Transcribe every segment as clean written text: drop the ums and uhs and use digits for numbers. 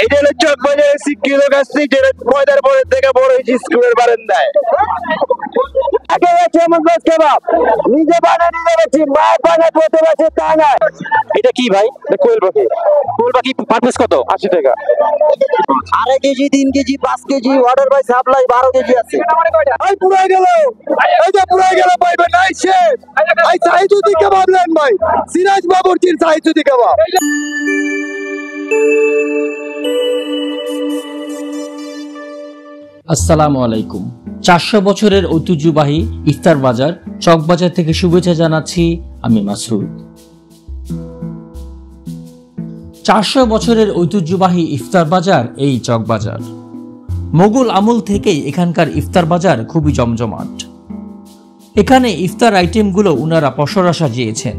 এটা হলো চকবাজারের শিক্ষিত কাছে যেটা পয়দার পরের থেকে বড় হয়েছে স্কুলের বারান্দায়। আগে আছে মঙ্গল কেবাব নিজে বানায় নিজে বেশি মায়ের বানায় পথে বেশি তা নয়। এটা কি ভাই? কোয়েল পাখি। কোয়েল পাখি পার পিস কত? 80 টাকা। 2.5 kg 3 kg 5 kg order by supply 12 kg আছে। এই পুরাই গেল, এই যে পুরাই গেল পাইবে নাই শেষ। এই সাইজুদি কেবাব নেন ভাই, সিরাজ বাবুর্চির সাইজুদি কেবাব। আসসালামু আলাইকুম। 400 বছরের ঐতিহ্যবাহী ইফতার বাজার চকবাজার থেকে শুভেচ্ছা জানাচ্ছি আমি মাসুদ। 400 বছরের ঐতিহ্যবাহী ইফতার বাজার এই চকবাজার। মোগল আমল থেকেই এখানকার ইফতার বাজার খুবই জমজমাট। এখানে ইফতার আইটেমগুলো উনারা পসরা সাজিয়েছেন।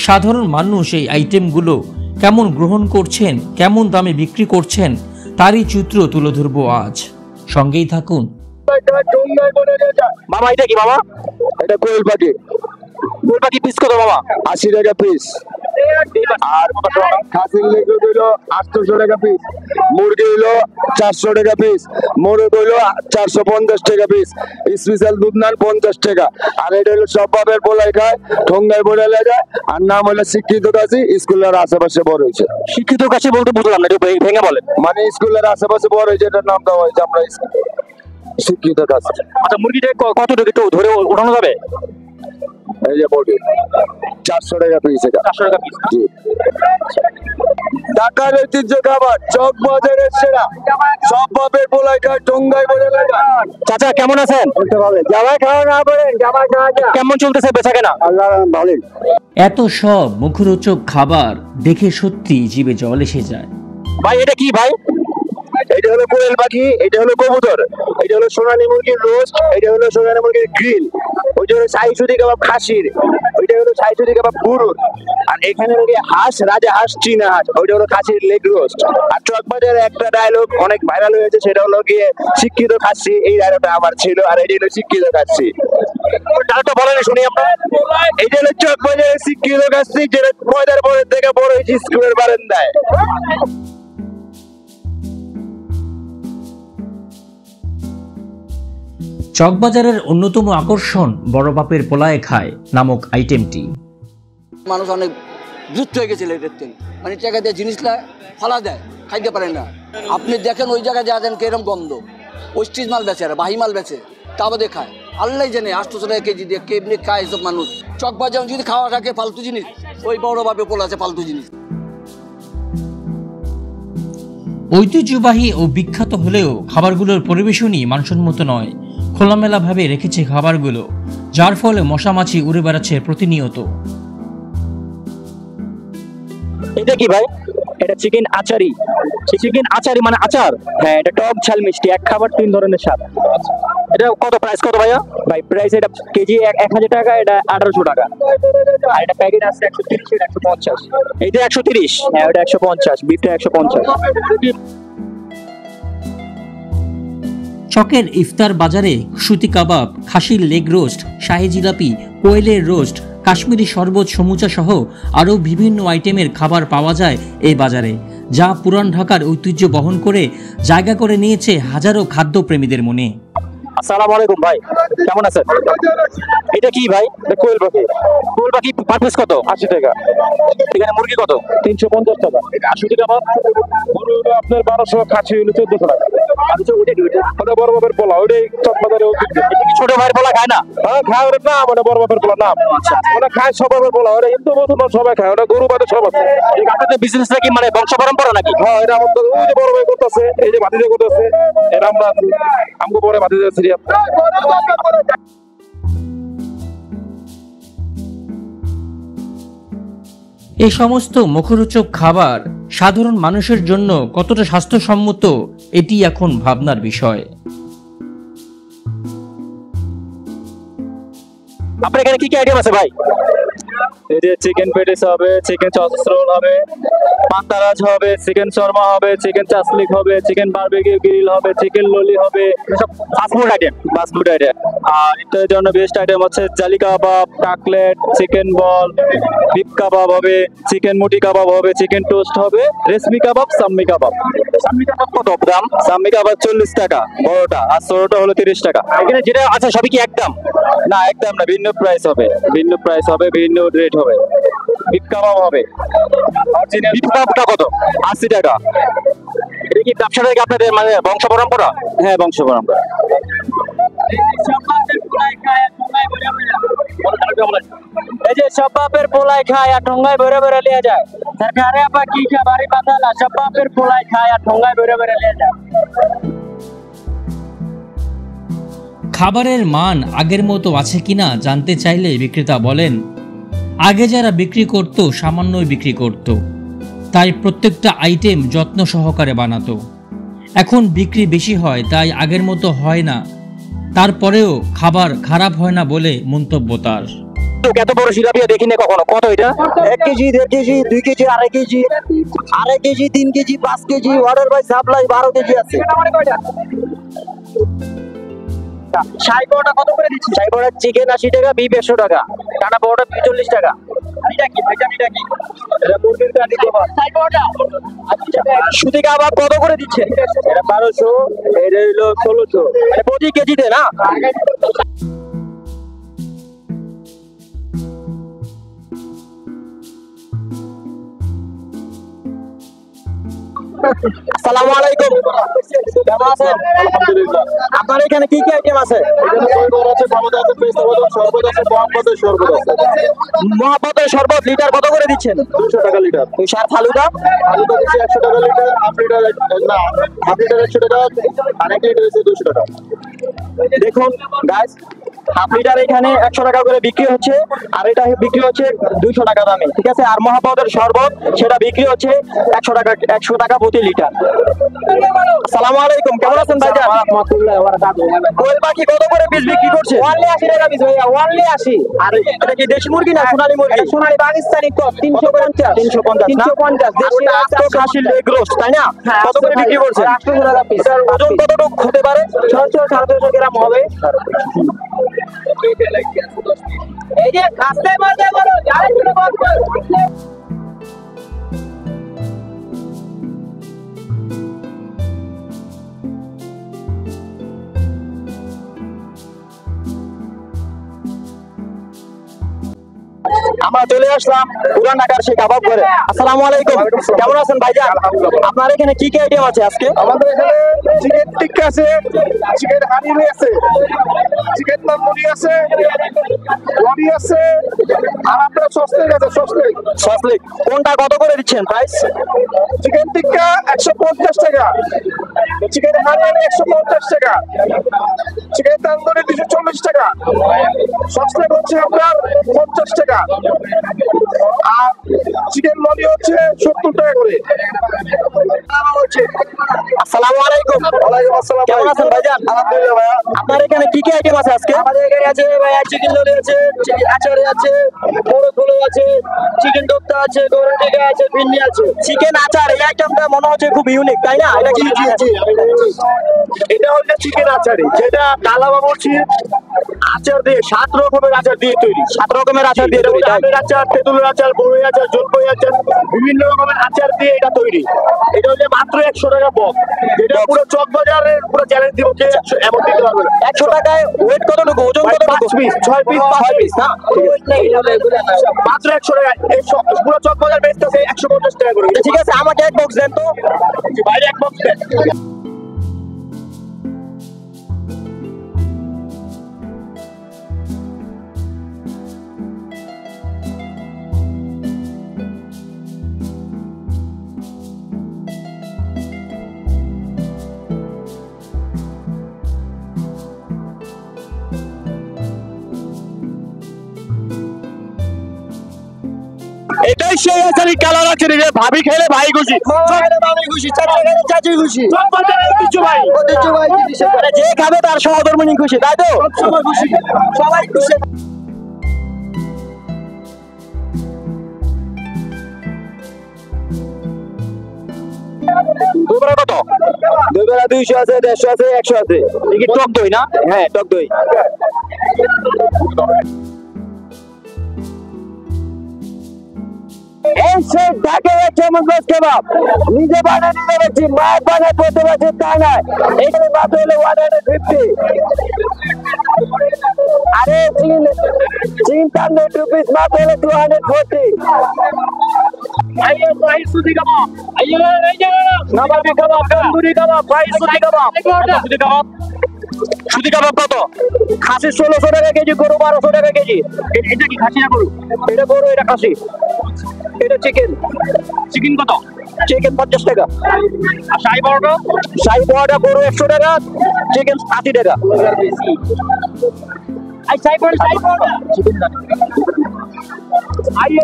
সাধারণ মানুষ এই আইটেমগুলো কেমন গ্রহণ করছেন, কেমন দামে বিক্রি করছেন তারই চিত্র তুলে ধরবো আজ। সঙ্গেই থাকুন। মামা এটা কি মামা? এটা কোয়েল পাখি। কোয়েল পাখি পিস কত মামা? 80 টাকা পিস। আর খাসির লেগ হইলো 800 টাকা পিস, মুরগি হইলো 400 টাকা পিস, মোরগ হইলো 450 টাকা পিস, স্পেশাল দুধ নান 50 টাকা। আর এটা হলো সব বাবের পোলাই খায়, ঠোঙ্গায় বলে যায়। আর নাম হলো শিক্ষিত কাছে, স্কুলের আশেপাশে বড় হয়েছে। শিক্ষিত কাছে বলতে বুঝলাম না, একটু ভেঙে বলেন। মানে স্কুলের আশেপাশে বড় হয়েছে, এটার নাম দেওয়া হয়েছে আমরা শিক্ষিত কাছে। আচ্ছা মুরগিটা কত টাকা একটু ধরে উঠানো যাবে? এই যে মুরগি 400 টাকা পিস। এটা 400 টাকা পিস। জি, ঢাকার ঐতিহ্য খাবার, চক বাজারের সেরা, সব বাপের পোলাই খায়, ঠোঙ্গায় বলে লাগা। চাচা কেমন আছেন? জামাই খাওয়া না বলেন, জামাই খাওয়া কেমন চলতেছে বেচা কেনা? আল্লাহ ভালো। এত সব মুখরোচক খাবার দেখে সত্যি জিভে জল এসে যায়। ভাই এটা কি ভাই? এটা হলো কোয়েল পাখি, এটা হলো কবুতর, এটা হলো সোনালী মুরগির রোস্ট, এটা হলো সোনালী মুরগির গ্রিল, ওইটা হলো সাইসুদি কাবাব খাসির, ওইটা হলো সাইসুদি কাবাব গরুর, আর এখানে হলো হাঁস, রাজা হাঁস, চীনা হাঁস, ওইটা হলো খাসির লেগ রোস্ট। আর চকবাজারে একটা ডায়লগ অনেক ভাইরাল হয়েছে, সেটা হলো গিয়ে শিক্ষিত খাচ্ছি। এই ডায়লগটা আমার ছিল, আর এটা হলো শিক্ষিত খাচ্ছি। ডায়লগটা বলেন শুনি আপনার। এটা হলো চকবাজারের শিক্ষিত খাচ্ছি যেটা পয়দার পরের থেকে বড় হয়েছে স্কুলের বারান্দায়। চকবাজারের অন্যতম আকর্ষণ বড় বাপের পোলায় খায় নামক আইটেমটি। মানুষ অনেক দ্রুত হয়ে গেছিল এদের থেকে, মানে টাকা দিয়ে জিনিসটা ফলা দেয়, খাইতে পারে না। আপনি দেখেন ওই জায়গায় যা দেন কিরম গন্ধ, ওয়েস্টিজ মাল বেচে, আর বাহি মাল বেচে, তা বাদে খায়। আল্লাহ জানে 800 টাকা কেজি দিয়ে কেমনি খায় এসব মানুষ। চকবাজার যদি খাওয়া থাকে ফালতু জিনিস, ওই বড় বাপে পোলা আছে ফালতু জিনিস। ঐতিহ্যবাহী ও বিখ্যাত হলেও খাবারগুলোর পরিবেশনই মানসম্মত নয়। খোলামেলা ভাবে রেখেছে খাবারগুলো, যার ফলে মশামাছি উড়ে বেড়াচ্ছে প্রতিনিয়ত। এটা কি ভাই? এটা চিকেন আচারি। চিকেন আচারি মানে আচার? হ্যাঁ, এটা টক ঝাল মিষ্টি, এক খাবার 3 ধরনের স্বাদ। এটা কত প্রাইস কত ভাইয়া? ভাই প্রাইস এটা কেজি 1000 টাকা, এটা 1800 টাকা। আর এটা প্যাকেট আছে 130, এটা 150। এটা 130? হ্যাঁ, এটা 150, বিফটা 150। চকের ইফতার বাজারে সুতি কাবাব, খাসির লেগ রোস্ট, শাহী জিলাপি, কোয়েলের রোস্ট, কাশ্মীরি শরবত, সমুচা সহ আরও বিভিন্ন আইটেমের খাবার পাওয়া যায় এই বাজারে, যা পুরান ঢাকার ঐতিহ্য বহন করে জায়গা করে নিয়েছে হাজারো খাদ্যপ্রেমীদের মনে। আসসালামু আলাইকুম ভাই, কেমন আছেন? এটা কি ভাই? কোয়েল পাখি। কোয়েল পাখি পার পিস কত? 80 টাকা। এখানে মুরগি কত? 350 টাকা। এটা 80 টাকা। গরু হলো আপনার 1200, খাসি হলো 1400 টাকা। আচ্ছা ওটা বড় বাপের পোলা, ওটাই চকবাজারে ঐতিহ্য। এটা কি ছোট ভাইয়ের পোলা খায় না? হ্যাঁ খায়, ওটা না মানে বড় বাপের পোলা নাম। ওটা খায় সব বাপের পোলা, ওটা হিন্দু মুসলমান সবাই খায়, ওটা গরু বাদে সব আছে। আপনাদের বিজনেসটা কি মানে বংশ পরম্পরা নাকি? হ্যাঁ, এটা আমাদের ওই যে বড় ভাই করতেছে, এই যে ভাতিজা করতেছে, এটা আমরা আছি, আমগো পরে ভাতিজা সিরিয়াস। এই সমস্ত মুখরোচক খাবার সাধারণ মানুষের জন্য কতটা স্বাস্থ্যসম্মত, এটি এখন ভাবনার বিষয়। আপনার এখানে কি কি আইটেম আছে ভাই? এই যে চিকেন পেটিস হবে, চিকেন সস রোল হবে, পান্তারাজ হবে, চিকেন শর্মা হবে, চিকেন চাসলিক হবে, চিকেন বারবিকিউ গ্রিল হবে, চিকেন ললি হবে, সব fast food item. Fast food item. আর এটার জন্য বেস্ট আইটেম হচ্ছে জালি কাবাব, কাকলেট, চিকেন বল, বিফ কাবাব হবে, চিকেন মুটি কাবাব হবে, চিকেন টোস্ট হবে, রেশমি কাবাব, সাম্মি কাবাব, কত দাম? সামনে আবার 40 টাকা বড়টা, আর ছোটটা হলো 30 টাকা। এখানে যেটা আছে সবই কি একদম? না একদম না, ভিন্ন প্রাইস হবে, ভিন্ন প্রাইস হবে, ভিন্ন রেট হবে। বিফ কাবাব হবে, বিফ কাবাবটা কত? 80 টাকা। এটা কি ব্যবসাটা কি আপনাদের মানে বংশ পরম্পরা? হ্যাঁ বংশ পরম্পরা। এই যে সব বাপের পোলাই খায় আর ঠোঙ্গায় ভরে ভরে লিয়ে যায়, সরকারে আবার কি খাবারই বাতালা, সব বাপের পোলাই খায় আর ঠোঙ্গায় ভরে ভরে লিয়ে যায়। খাবারের মান আগের মতো আছে কিনা জানতে চাইলে বিক্রেতা বলেন, আগে যারা বিক্রি করত সামান্যই বিক্রি করত, তাই প্রত্যেকটা আইটেম যত্ন সহকারে বানাতো। এখন বিক্রি বেশি হয় তাই আগের মতো হয় না, তারপরেও খাবার খারাপ হয় না বলে মন্তব্য তার। এত বড় জিলাপিয়া দেখিনি কখনো, কত এটা? 1 kg, 1.5 kg, 2 kg, 2.5 kg, 2.5 kg, 3 kg, 5 kg, order by supply 12 kg আছে। সাইবড়টা কত করে দিচ্ছি? সাইবড়া চিকেন 80 টাকা, বিফ 100 টাকা, টানা বড়টা 40 টাকা। এটা কি ভাইজান, এটা কি? এটা মুরগির কাটি কভার। সাইবড়টা সুতি কাবাব কত করে দিচ্ছে? এটা 1200, এটা হলো 1600। প্রতি কেজিতে না? আসসালামু আলাইকুম, কেমন আছেন? আলহামদুলিল্লাহ। আপনার এখানে কি কি আইটেম আছে? এখানে দই আছে, সামুদ আছে, পেস্তা বাদাম শরবত আছে, মহাব্বতের শরবত আছে। মহাব্বতের শরবত লিটার কত করে দিচ্ছেন? 200 টাকা লিটার। তুষার ফালুদা আলুটা দিচ্ছে 100 টাকা লিটার, হাফ লিটার না, হাফ লিটার 100 টাকা, আর 1 লিটার হচ্ছে 200 টাকা। দেখুন গাইস, হাফ লিটার এখানে 100 টাকা করে বিক্রি হচ্ছে, আর এটা বিক্রি হচ্ছে 200 টাকা দামে, ঠিক আছে। আর মহাব্বতের শরবত সেটা বিক্রি হচ্ছে 100 টাকা প্রতি লিটার। আসসালামু আলাইকুম, কেমন আছেন ভাইজান? কোয়েল পাখি কত করে পিস বিক্রি করছে? 80 টাকা পিস ভাইয়া, 80। আর এটা কি দেশি মুরগি না সোনালী মুরগি? সোনালী পাকিস্তানি কক 350 350 না? 350 দেশি আর ওটা আস্ত খাসির লেগ রোস্ট, তাই না? হ্যাঁ, কত করে বিক্রি করছে? 800 টাকা পিস। ওজন কতটুকু হতে পারে? 600-700 গ্রাম হবে। এই যে কাস্তে মারতে বলো, যারা শুনে বল। আমরা চলে আসলাম পুরান ঢাকার সেই কাবাব ঘরে। আসসালামু আলাইকুম, কেমন আছেন ভাইজান? আপনার এখানে কি কি আইটেম আছে আজকে? আমাদের এখানে চিকেন টিক্কা আছে, চিকেন হানিমি আছে, চিকেন তন্দুরি আছে, রবি আছে, আর আপনার সস্তেক আছে, সস্তেক। সসলিক কোনটা কত করে দিচ্ছেন প্রাইস? চিকেন টিক্কা 150 টাকা, চিকেন হানিমি 150 টাকা, চিকেন তন্দুরি 240 টাকা, সস্তেক হচ্ছে আপনার 50 টাকা, আর চিকেন ললি হচ্ছে 70 টাকা করে। আসসালামু আলাইকুম, ওয়ালাইকুম আসসালাম। কেমন আছেন ভাইজান? আলহামদুলিল্লাহ ভাইয়া। আপনার এখানে কি কি আইটেম আছে আজকে? আমাদের এখানে আছে ভাইয়া চিকেন ললি আছে, চিকেন আচারি আছে, মোরগ পোলাও আছে, চিকেন কোফতা আছে, গরুর টিকা আছে, ভিন্ডি আছে। চিকেন আচার, এই আইটেমটা মনে হচ্ছে খুব ইউনিক, তাই না? এটা কি? এটা হচ্ছে চিকেন আচারি, যেটা কালা বাবুর্চির আচার দিয়ে 7 রকমের আচার দিয়ে তৈরি। 7 রকমের আচার দিয়ে তৈরি, তাই? আমের আচার, তেঁতুলের আচার, বড়ই আচার, জলপাই আচার, বিভিন্ন রকমের আচার দিয়ে এটা তৈরি। এটা হচ্ছে মাত্র 100 টাকা বক। এটা পুরো চকবাজারের পুরো চ্যালেঞ্জ দিব, কে এমন দিতে পারবে না। 100 টাকায় ওয়েট কতটুকু, ওজন কতটুকু? 5 পিস, 6 পিস, 6 পিস না? মাত্র 100 টাকা। এই পুরো চকবাজার বেচতেছে 150 টাকা করে। ঠিক আছে, আমাকে এক বক্স দেন তো। বাইরে এক বক্স দেন। এটাই সেই আচারি, কালার আচারি রে। ভাবি খেলে ভাই খুশি, ভাবি খুশি, চাচা খেলে চাচি খুশি। চকবাজারের ঐতিহ্যবাহী। ঐতিহ্যবাহী জিনিস। মানে যে খাবে তার সহধর্মিনী খুশি, তাই তো? সবাই খুশি, সবাই খুশি। দুপুরে কত? দুবেলা 200 আছে, 150 আছে, 100 আছে। এই কি টক দই না? হ্যাঁ, টক দই। এই সে ঢাকে চমৎকার কেবাব নিজে বানায় নিজে বেশি মায়ের বানায় করতে পারছে তা নয় এখানে মাত্র হলো 150 আরে চিকেন 300 রুপিস মাত্র হলো 240 आइए फ्राई सूदी कबाब आइए नवाबी कबाब तंदूरी कबाब फ्राई सूदी कबाब सूदी कबाब কত খাসি 1600 টাকা কেজি গরু 1200 টাকা কেজি এটা কি খাসি না গরু এটা গরু এটা খাসি এটা চিকেন চিকেন কত চিকেন 50 টাকা আর শাহী পরোটা গরু 100 টাকা চিকেন 80 টাকা আই শাহী পরোটা চিকেন आइए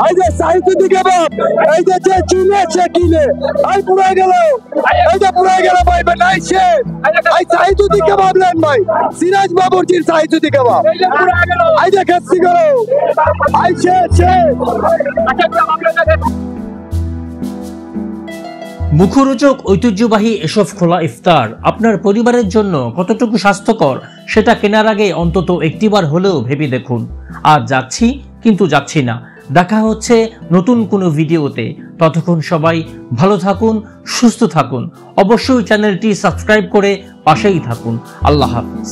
এই যে সাইতুদি কাবাব এই যে চিলে কিলে এই পুরা গেল এই যে পুরা গেল ভাই বানাইছে এই সাইতুদি কাবাব লেন ভাই সিরাজ বাবুর্চির সাইতুদি কাবাব এই যে খাসি গেল আইছে মুখরোচক ঐতিহ্যবাহী এসব খোলা ইফতার আপনার পরিবারের জন্য কতটুকু স্বাস্থ্যকর সেটা কেনার আগে অন্তত একটিবার হলেও ভেবে দেখুন। আজ যাচ্ছি কিন্তু যাচ্ছি না। দেখা হচ্ছে নতুন কোনো ভিডিওতে। ততক্ষণ সবাই ভালো থাকুন, সুস্থ থাকুন। অবশ্যই চ্যানেলটি সাবস্ক্রাইব করে পাশেই থাকুন। আল্লাহ হাফেজ।